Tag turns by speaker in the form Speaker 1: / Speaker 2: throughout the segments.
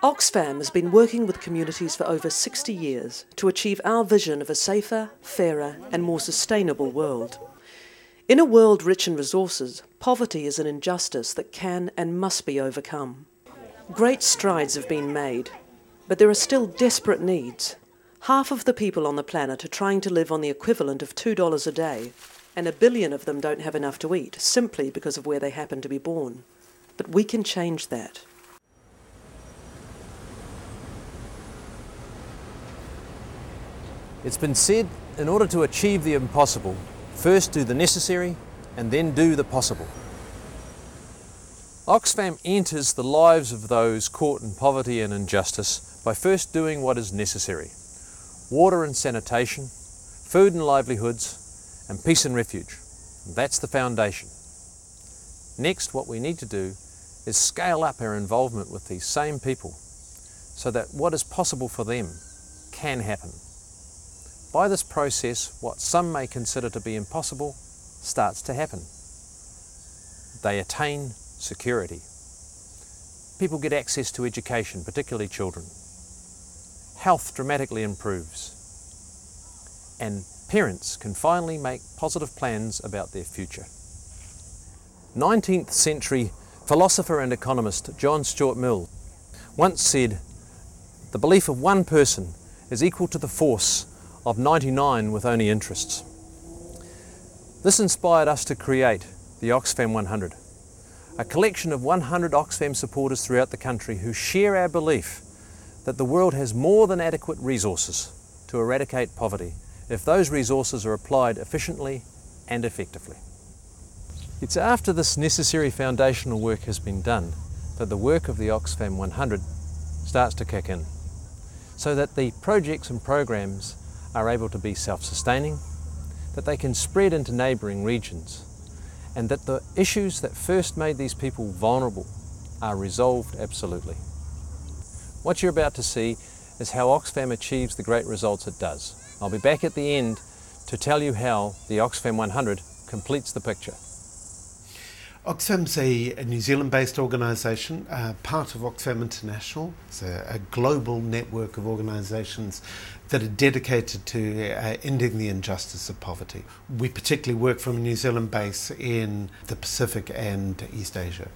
Speaker 1: Oxfam has been working with communities for over 60 years to achieve our vision of a safer, fairer and more sustainable world. In a world rich in resources, poverty is an injustice that can and must be overcome. Great strides have been made, but there are still desperate needs. Half of the people on the planet are trying to live on the equivalent of $2 a day, and 1 billion of them don't have enough to eat simply because of where they happen to be born. But we can change that.
Speaker 2: It's been said, in order to achieve the impossible, first do the necessary and then do the possible. Oxfam enters the lives of those caught in poverty and injustice by first doing what is necessary: water and sanitation, food and livelihoods, and peace and refuge. That's the foundation. Next, what we need to do is scale up our involvement with these same people so that what is possible for them can happen. By this process, what some may consider to be impossible starts to happen. They attain security. People get access to education, particularly children. Health dramatically improves. And parents can finally make positive plans about their future. 19th century philosopher and economist John Stuart Mill once said, "The belief of one person is equal to the force of 99 with only interests." This inspired us to create the Oxfam 100, a collection of 100 Oxfam supporters throughout the country who share our belief that the world has more than adequate resources to eradicate poverty if those resources are applied efficiently and effectively. It's after this necessary foundational work has been done that the work of the Oxfam 100 starts to kick in, so that the projects and programs are able to be self-sustaining, that they can spread into neighbouring regions, and that the issues that first made these people vulnerable are resolved absolutely. What you're about to see is how Oxfam achieves the great results it does. I'll be back at the end to tell you how the Oxfam 100 completes the picture.
Speaker 3: Oxfam's a New Zealand-based organisation, part of Oxfam International. It's a global network of organisations that are dedicated to ending the injustice of poverty. We particularly work from a New Zealand base in the Pacific and East Asia.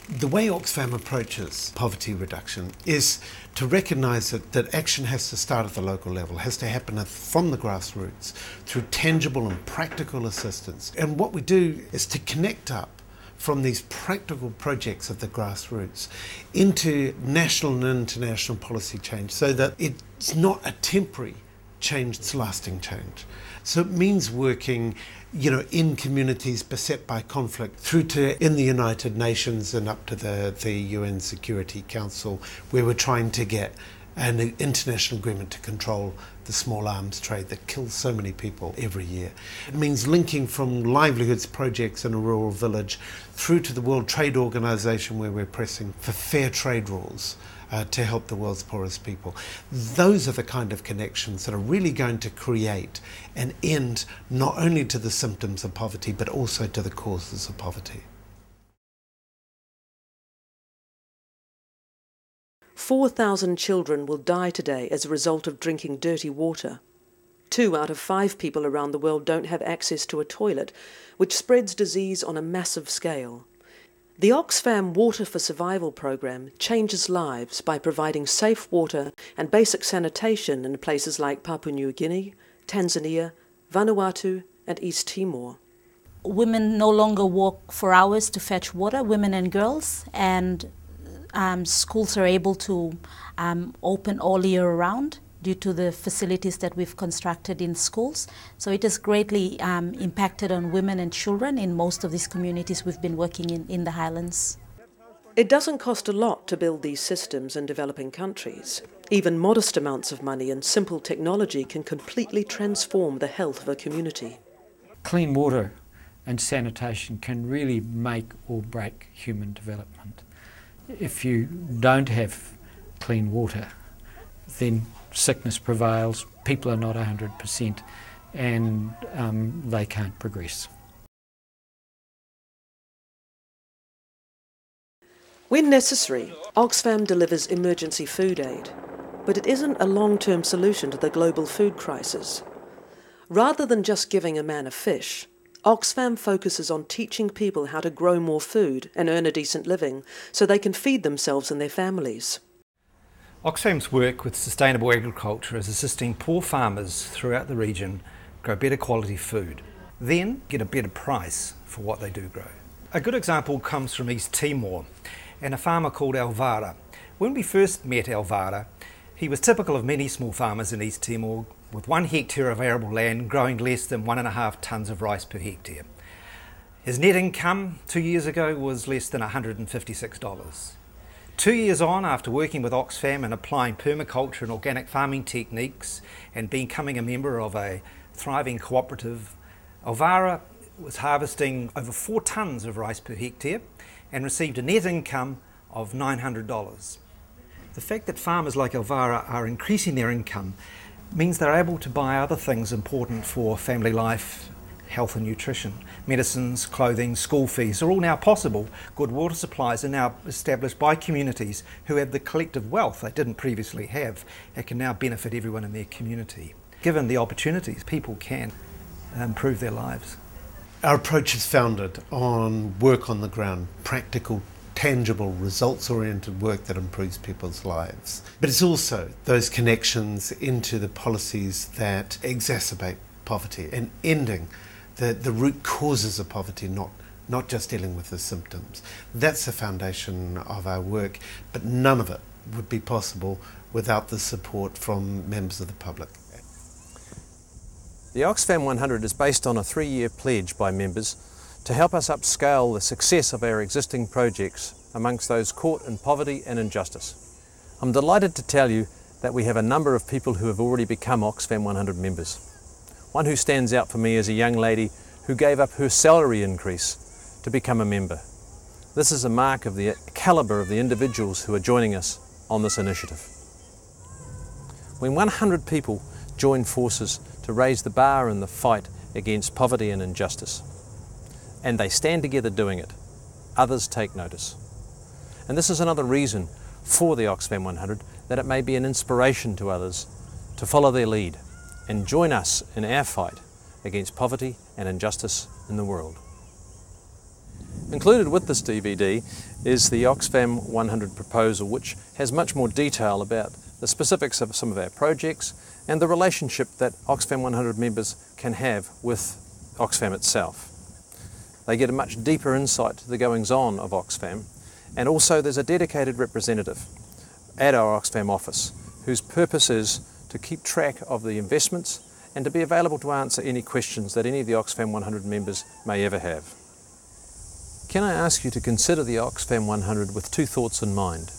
Speaker 3: The way Oxfam approaches poverty reduction is to recognise that action has to start at the local level, has to happen from the grassroots through tangible and practical assistance. And what we do is to connect up from these practical projects of the grassroots into national and international policy change, so that it's not a temporary change, it's lasting change. So it means working, in communities beset by conflict, through to in the United Nations and up to the UN Security Council, where we're trying to get an international agreement to control the small arms trade that kills so many people every year. It means linking from livelihoods projects in a rural village through to the World Trade Organization, where we're pressing for fair trade rules to help the world's poorest people. Those are the kind of connections that are really going to create an end not only to the symptoms of poverty, but also to the causes of poverty.
Speaker 1: 4,000 children will die today as a result of drinking dirty water. 2 out of 5 people around the world don't have access to a toilet, which spreads disease on a massive scale. The Oxfam Water for Survival program changes lives by providing safe water and basic sanitation in places like Papua New Guinea, Tanzania, Vanuatu and East Timor.
Speaker 4: Women no longer walk for hours to fetch water, women and girls, and schools are able to open all year round due to the facilities that we've constructed in schools. So it has greatly impacted on women and children in most of these communities we've been working in the Highlands.
Speaker 1: It doesn't cost a lot to build these systems in developing countries. Even modest amounts of money and simple technology can completely transform the health of a community.
Speaker 5: Clean water and sanitation can really make or break human development. If you don't have clean water, then sickness prevails, people are not 100%, and they can't progress.
Speaker 1: When necessary, Oxfam delivers emergency food aid, but it isn't a long-term solution to the global food crisis. Rather than just giving a man a fish, Oxfam focuses on teaching people how to grow more food and earn a decent living so they can feed themselves and their families.
Speaker 6: Oxfam's work with sustainable agriculture is assisting poor farmers throughout the region grow better quality food, then get a better price for what they do grow. A good example comes from East Timor and a farmer called Alvaro. When we first met Alvaro, he was typical of many small farmers in East Timor, with 1 hectare of arable land growing less than 1.5 tonnes of rice per hectare. His net income 2 years ago was less than $156. 2 years on, after working with Oxfam and applying permaculture and organic farming techniques and becoming a member of a thriving cooperative, Alvaro was harvesting over 4 tonnes of rice per hectare and received a net income of $900. The fact that farmers like Alvaro are increasing their income means they're able to buy other things important for family life, health and nutrition. Medicines, clothing, school fees are all now possible. Good water supplies are now established by communities who have the collective wealth they didn't previously have. It can now benefit everyone in their community. Given the opportunities, people can improve their lives.
Speaker 3: Our approach is founded on work on the ground, practical, tangible, results-oriented work that improves people's lives. But it's also those connections into the policies that exacerbate poverty and ending the root causes of poverty, not just dealing with the symptoms. That's the foundation of our work, but none of it would be possible without the support from members of the public.
Speaker 2: The Oxfam 100 is based on a 3-year pledge by members to help us upscale the success of our existing projects amongst those caught in poverty and injustice. I'm delighted to tell you that we have a number of people who have already become Oxfam 100 members. One who stands out for me is a young lady who gave up her salary increase to become a member. This is a mark of the calibre of the individuals who are joining us on this initiative. When 100 people join forces to raise the bar in the fight against poverty and injustice, and they stand together doing it, others take notice. And this is another reason for the Oxfam 100, that it may be an inspiration to others to follow their lead and join us in our fight against poverty and injustice in the world. Included with this DVD is the Oxfam 100 proposal, which has much more detail about the specifics of some of our projects and the relationship that Oxfam 100 members can have with Oxfam itself. They get a much deeper insight to the goings-on of Oxfam, and also there's a dedicated representative at our Oxfam office whose purpose is to keep track of the investments and to be available to answer any questions that any of the Oxfam 100 members may ever have. Can I ask you to consider the Oxfam 100 with 2 thoughts in mind: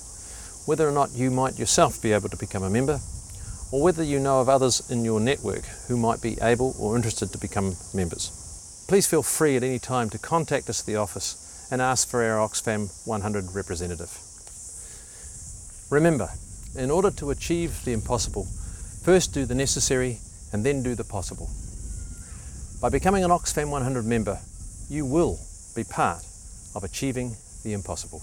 Speaker 2: whether or not you might yourself be able to become a member, or whether you know of others in your network who might be able or interested to become members. Please feel free at any time to contact us at the office and ask for our Oxfam 100 representative. Remember, in order to achieve the impossible, first do the necessary and then do the possible. By becoming an Oxfam 100 member, you will be part of achieving the impossible.